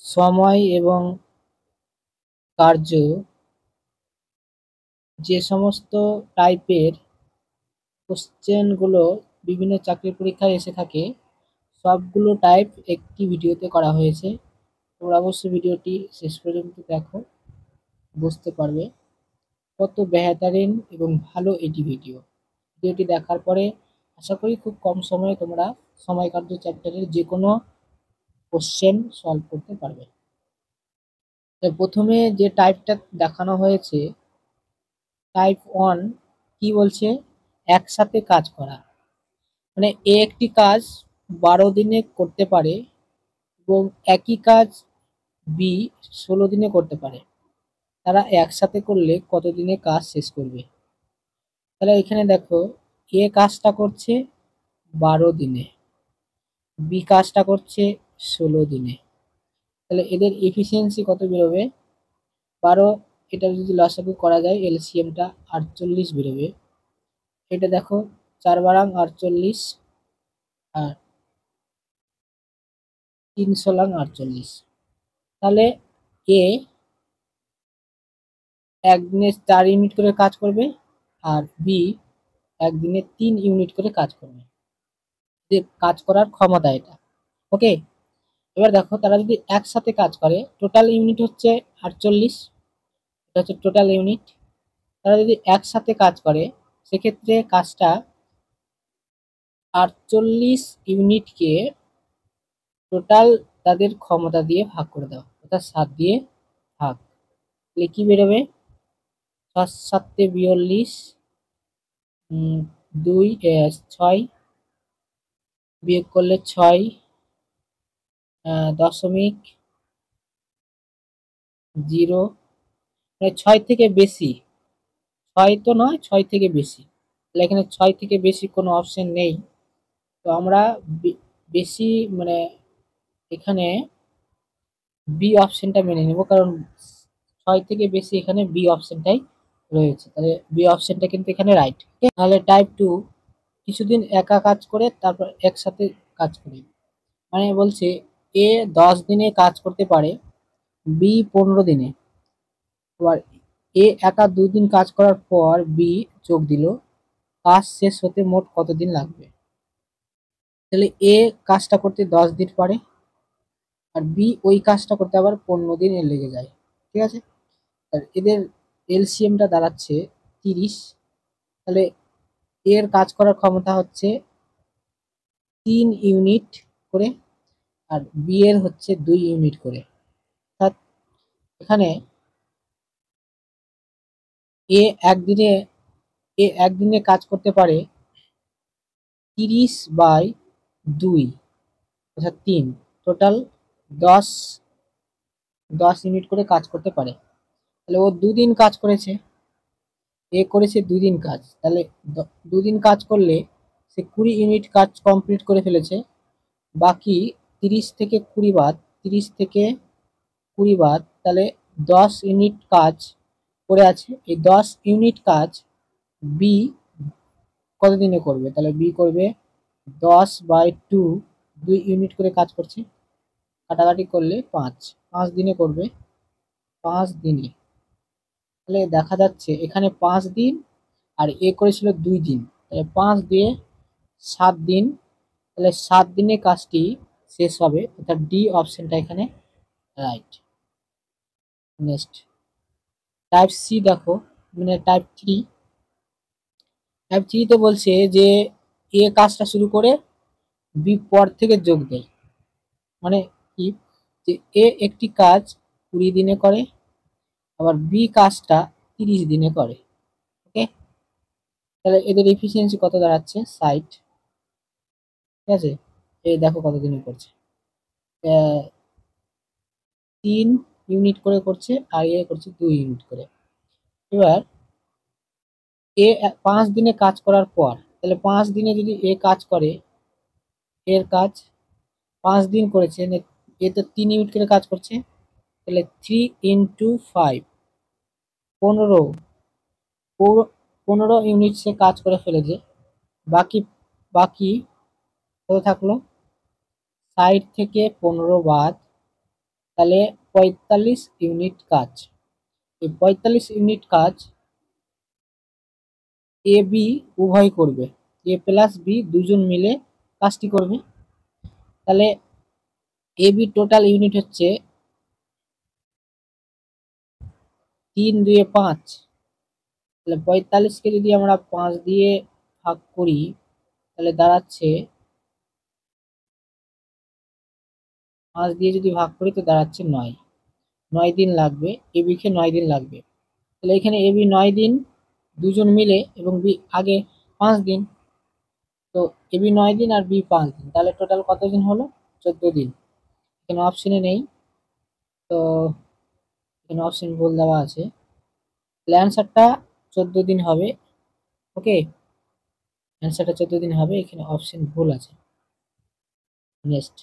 সময় এবং কার্য যে সমস্ত টাইপের কোশ্চেনগুলো বিভিন্ন চাকরির পরীক্ষায় এসে থাকে সবগুলো টাইপ একটি ভিডিওতে করা হয়েছে। তোমরা অবশ্যই ভিডিওটি শেষ পর্যন্ত দেখো, বুঝতে পারবে কত বেহতারিন এবং ভালো এটি ভিডিও। ভিডিওটি দেখার পরে আশা করি খুব কম সময়ে তোমরা সময় কার্য চ্যাপ্টারের যে কোনো কোশ্চেন সলভ করতে পারবে। তো প্রথমে যে টাইপটা দেখানো হয়েছে টাইপ 1 কি বলছে, একসাথে কাজ করা। মানে এ একটি কাজ 12 দিনে করতে পারে এবং একই কাজ বি 16 দিনে করতে পারে। তারা একসাথে করলে কত দিনে কাজ শেষ করবে? তাহলে এখানে দেখো, এ কাজটা করছে 12 দিনে, বি কাজটা করছে 16 দিনে। তাহলে এদের এফিসিয়েন্সি কত বেরোবে? 12, এটা যদি লসাগু করা যায় এলসিএমটা 48 বেরোবে। এটা দেখো 4 বারাং 48 আর 3 48। তাহলে এ একদিনে 4 ইউনিট করে কাজ করবে আর বি একদিনে 3 ইউনিট করে কাজ করবে। যে কাজ করার ক্ষমতা এটা। ওকে, এবার দেখো তারা যদি একসাথে কাজ করে টোটাল ইউনিট হচ্ছে 48, এটা হচ্ছে টোটাল ইউনিট। তারা যদি একসাথে কাজ করে সেক্ষেত্রে কাজটা 48 ইউনিটকে টোটাল তাদের ক্ষমতা দিয়ে ভাগ করে দাও, অর্থাৎ 7 দিয়ে ভাগ। তাহলে কি বেরোবে? 7 7 42, 2 6 বিয়োগ করলে 6 দশমিক 0, মানে 6 থেকে বেশি, 6 তো নয়, 6 থেকে বেশি। তাহলে এখানে 6 থেকে বেশি কোনো অপশন নেই, তো আমরা বেশি মানে এখানে বি অপশনটা মেনে নেব, কারণ 6 থেকে বেশি এখানে বি অপশনটাই রয়েছে। তাহলে বি অপশনটা কিন্তু এখানে রাইট। তাহলে টাইপ 2 কিছুদিন একা কাজ করে তারপর একসাথে কাজ করে, মানে বলছে এ 10 দিনে কাজ করতে পারে, বি 15 দিনে। এবার এ একা 2 দিন কাজ করার পর বি যোগ দিল, কাজ শেষ হতে মোট কতদিন লাগবে? তাহলে এ কাজটা করতে 10 দিন পারে আর বি ওই কাজটা করতে আবার 15 দিন এর লেগে যায়। ঠিক আছে, আর এদের এলসিএমটা দাঁড়াচ্ছে 30। তাহলে এর কাজ করার ক্ষমতা হচ্ছে 3 ইউনিট করে আর বি এর হচ্ছে 2 ইউনিট করে। অর্থাৎ এখানে এ একদিনে এ একদিনে কাজ করতে পারে 30/2, অর্থাৎ 3, টোটাল 10 ইউনিট করে কাজ করতে পারে। তাহলে ও 2 দিন কাজ করেছে, এ করেছে 2 দিন কাজ, তাহলে 2 দিন কাজ করলে সে 20 ইউনিট কাজ কমপ্লিট করে ফেলেছে। বাকি 30 থেকে 20 বাদ, 30 থেকে 20 বাদ, তাহলে 10 ইউনিট কাজ করে আছে। এই 10 ইউনিট কাজ বি কত দিনে করবে? তাহলে বি করবে 10/2, 2 ইউনিট করে কাজ করছে, কাটাকাটি করলে 5 দিনে করবে, 5 দিনে। তাহলে দেখা যাচ্ছে এখানে 5 দিন আর এ করেছিল 2 দিন, তাহলে 5 দিয়ে 7 দিন, তাহলে 7 দিনে কাজটি শেষ হবে, অর্থাৎ ডি অপশনটা এখানে রাইট। নেক্সট টাইপ সি দেখো, মানে টাইপ 3তে বলছে যে এ কাজটা শুরু করে বি পর থেকে যোগ দেয়। মানে কি, যে এ একটি কাজ 20 দিনে করে আবার বি কাজটা 30 দিনে করে। ওকে, তাহলে এদের এফিসিয়েন্সি কত দাঁড়াচ্ছে? 60। ঠিক আছে, এই দেখো কত দিনে করছে, 3 ইউনিট করে করছে আর এ করছে 2 ইউনিট করে। এবার এ 5 দিনে কাজ করার পর, তাহলে 5 দিনে যদি এ কাজ করে, এর কাজ 5 দিন করেছে, এ তো 3 ইউনিট করে কাজ করছে, তাহলে 3 × 5, 15, 15 ইউনিট সে কাজ করে ফেলেছে। বাকি বাকি কত থাকলো? 60 থেকে 15 বাদ তাহলে 45 ইউনিট কাজ। এই 45 ইউনিট কাজ এ বি উভয় করবে, এ প্লাস বি দুজন মিলে কাজটি করবে। তাহলে এ বি টোটাল ইউনিট হচ্ছে 3 2 5। তাহলে 45কে যদি আমরা 5 দিয়ে ভাগ করি তাহলে দাঁড়াচ্ছে 5 দিয়ে যদি ভাগ করি তো দাঁড়াচ্ছে 9। 9 দিন লাগবে, এ বিকে 9 দিন লাগবে। তাহলে এখানে এ বি 9 দিন দুজন মিলে এবং বি আগে 5 দিন। তো এ বি 9 দিন আর বি 5 দিন, তাহলে টোটাল কত দিন হলো? 14 দিন। এখানে অপশনে নেই, তো এখানে অপশন ভুল দেওয়া আছে। তাহলে অ্যান্সারটা 14 দিন হবে। ওকে, অ্যান্সারটা 14 দিন হবে, এখানে অপশন ভুল আছে। নেক্সট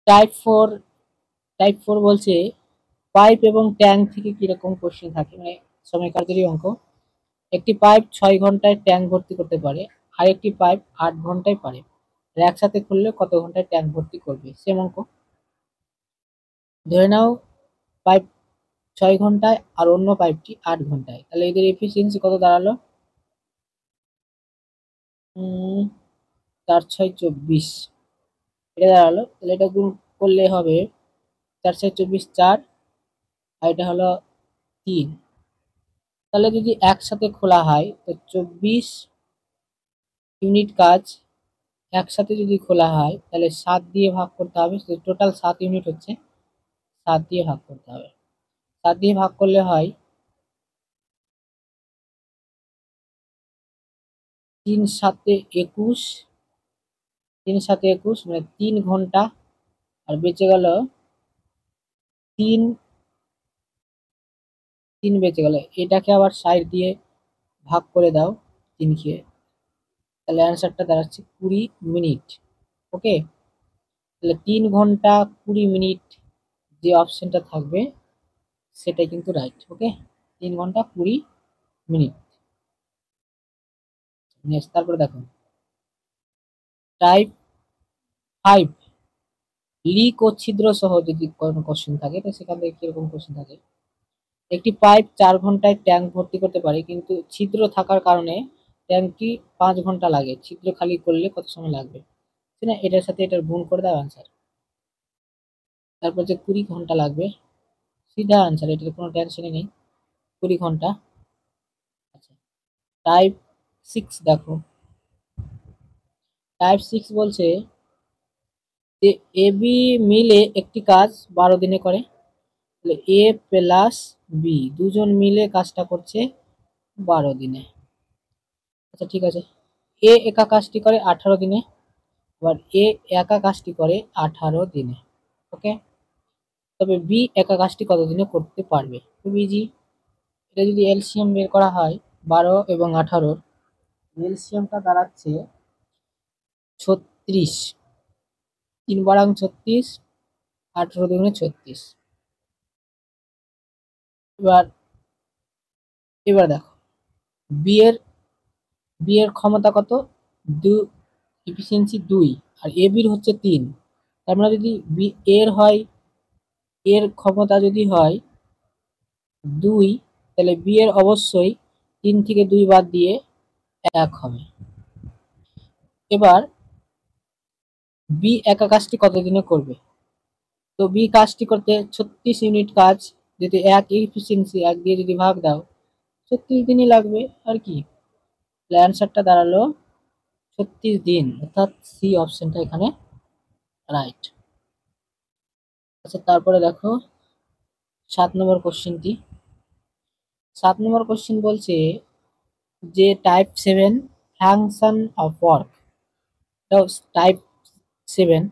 টাইপ 4 বলছে পাইপ এবং ট্যাঙ্ক থেকে কিরকম কোশ্চেন থাকে, মানে সময় কার্যকরী অঙ্ক। একটি পাইপ 6 ঘন্টায় ট্যাঙ্ক ভর্তি করতে পারে, আর একটি পাইপ 8 ঘন্টায় পারে। একসাথে খুললে কত ঘন্টায় ট্যাঙ্ক ভর্তি করবে? সেম অঙ্ক। ধরে নাও পাইপ 6 ঘন্টায় আর অন্য পাইপটি 8 ঘন্টায়, তাহলে এদের এফিসিয়েন্সি কত দাঁড়ালো? 4 6 24 এটা দাঁড়ালো। তাহলে এটা গুণ করলে হবে 4 6 24 4, আর এটা হলো 3। তাহলে যদি একসাথে খোলা হয় তো 24 ইউনিট কাজ একসাথে যদি খোলা হয় তাহলে 7 দিয়ে ভাগ করতে হবে। টোটাল 7 ইউনিট হচ্ছে, 7 দিয়ে ভাগ করতে হবে। 7 দিয়ে ভাগ করলে হয় 3 7 21, 3 7 21 মানে 3 ঘন্টা। আর বেঁচে গেল 3, 3 বেঁচে গেল। এটাকে আবার 60 দিয়ে ভাগ করে দাও 3 কে, তাহলে অ্যান্সারটা দাঁড়াচ্ছে 20 মিনিট। ওকে, তাহলে 3 ঘন্টা 20 মিনিট যে অপশনটা থাকবে সেটাই কিন্তু রাইট। ওকে, 3 ঘন্টা 20 মিনিট। নেক্সট তারপরে দেখো টাইপ 5 লিক ও ছিদ্র সহ যদি কোনো কোশ্চেন থাকে তো সেখান থেকে কিরকম কোশ্চেন থাকে। একটি পাইপ 4 ঘন্টায় ট্যাঙ্ক ভর্তি করতে পারে, কিন্তু ছিদ্র থাকার কারণে ট্যাঙ্কটি 5 ঘন্টা লাগে। ছিদ্র খালি করলে কত সময় লাগবে? না, এটার সাথে এটার গুণ করে দাও অ্যান্সার। তারপর যে 20 ঘন্টা লাগবে, সিধা অ্যান্সার, এটার কোনো টেনশনই নেই, 20 ঘন্টা। আচ্ছা, টাইপ 6 দেখো, টাইপ 6 বলছে যে এ বি মিলে একটি কাজ 12 দিনে করে। তাহলে এ প্লাস বি দুজন মিলে কাজটা করছে 12 দিনে। আচ্ছা ঠিক আছে, এ একা কাজটি করে 18 দিনে, আবার এ একা কাজটি করে 18 দিনে। ওকে, তবে বি একা কাজটি কত দিনে করতে পারবে? খুবই ইজি। এটা যদি এলসিএম বের করা হয় 12 এবং 18, এলসিএমটা দাঁড়াচ্ছে 36। 3 বারাং 36, 18 × 36। এবার এবার দেখো বি এর ক্ষমতা কত? এফিসিয়েন্সি 2, আর এ বির হচ্ছে 3। তার মানে যদি বি এর হয়, এর ক্ষমতা যদি হয় 2, তাহলে বি এর অবশ্যই 3 থেকে 2 বাদ দিয়ে 1 হবে। এবার বি একা কাজটি কতদিনে করবে? তো বি কাজটি করতে 36 ইউনিট কাজ, যদি 1 এফিসিয়েন্সি 1 দিয়ে যদি ভাগ দাও 36 দিনই লাগবে আর কি। অ্যান্সারটা দাঁড়ালো 36 দিন, অর্থাৎ সি অপশনটা এখানে রাইট। আচ্ছা তারপরে দেখো 7 নম্বর কোশ্চেনটি। 7 নম্বর কোশ্চেন বলছে যে type 7 function of work. Type 7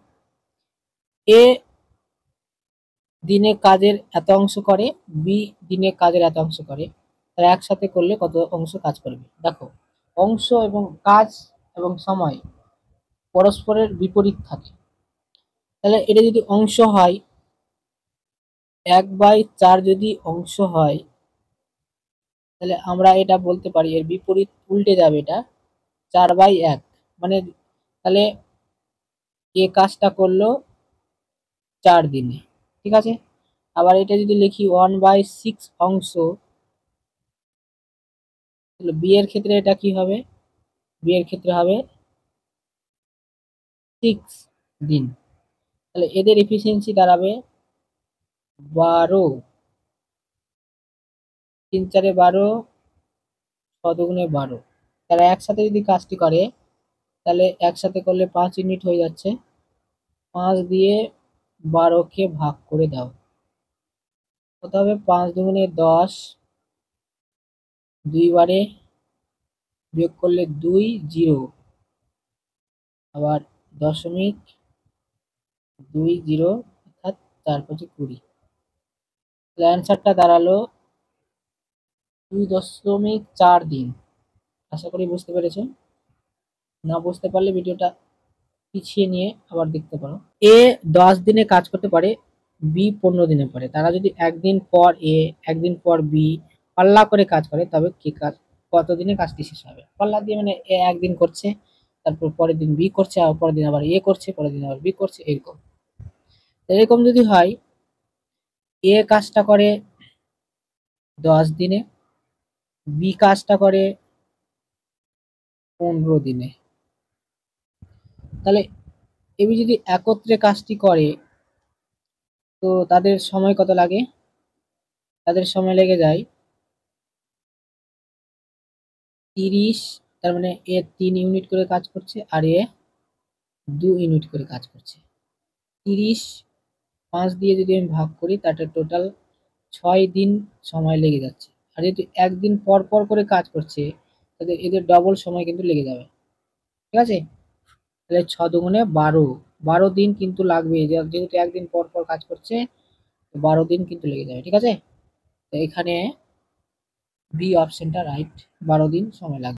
এ দিনে কাজের এত অংশ করে, বি দিনে কাজের এত অংশ করে, তারা একসাথে করলে কত অংশ কাজ করবে? দেখো অংশ এবং কাজ এবং সময় পরস্পরের বিপরীত থাকে। তাহলে এটা যদি অংশ হয় 1/4, যদি অংশ হয় তাহলে আমরা এটা বলতে পারি এর বিপরীত উল্টে যাবে, এটা 4/1। মানে তাহলে এ কাজটা করলো 4 দিনে, ঠিক আছে। আবার এটা যদি লিখি 1/6 অংশ, তাহলে বি এর ক্ষেত্রে এটা কি হবে, বি এর ক্ষেত্রে হবে 6 দিন। তাহলে এদের এফিসিয়েন্সি দাঁড়াবে 12, 3 4 12, 6 দুগুণে 12। তারা একসাথে যদি কাজটি করে তাহলে একসাথে করলে 5 ইউনিট হয়ে যাচ্ছে। 5 দিয়ে 12কে ভাগ করে দাও, কত হবে? 5 দুগুণে 10, 2 বারে বিয়োগ করলে 2 0, আবার 0.20, অর্থাৎ 4 5 20। তাহলে অ্যান্সারটা দাঁড়ালো 2.4 দিন। আশা করি বুঝতে পেরেছো। না বুঝতে পারলে ভিডিওটা পিছিয়ে নিয়ে আবার দেখতে পারো। এ 10 দিনে কাজ করতে পারে, বি 15 দিনে পারে। তারা যদি একদিন পর এ, একদিন পর বি পাল্লা করে কাজ করে, তবে কি কাজ, কত দিনে কাজটি শেষ হবে? পাল্লা দিয়ে মানে এ একদিন করছে, তারপর পরের দিন বি করছে, আবার পরের দিন আবার এ করছে, পরের দিন আবার বি করছে, এরকম। এরকম যদি হয়, এ কাজটা করে 10 দিনে, বি কাজটা করে 15 দিনে, তাহলে এবি যদি একত্রে কাজটি করে তো তাদের সময় কত লাগে? তাদের সময় লেগে যায় 30, তার মানে এ 3 ইউনিট করে কাজ করছে আর এ 2 ইউনিট করে কাজ করছে। 30 5 দিয়ে যদি আমি ভাগ করি তাতে টোটাল 6 দিন সময় লেগে যাচ্ছে। আর যেহেতু একদিন পর পর করে কাজ করছে, তাদের এদের ডবল সময় কিন্তু লেগে যাবে, ঠিক আছে। তাহলে 6 দুগুণে 12, 12 দিন কিন্তু লাগবে, যেহেতু একদিন পর পর কাজ করছে, 12 দিন কিন্তু লেগে যাবে, ঠিক আছে। তো এখানে বি অপশনটা রাইট, 12 দিন সময় লাগবে।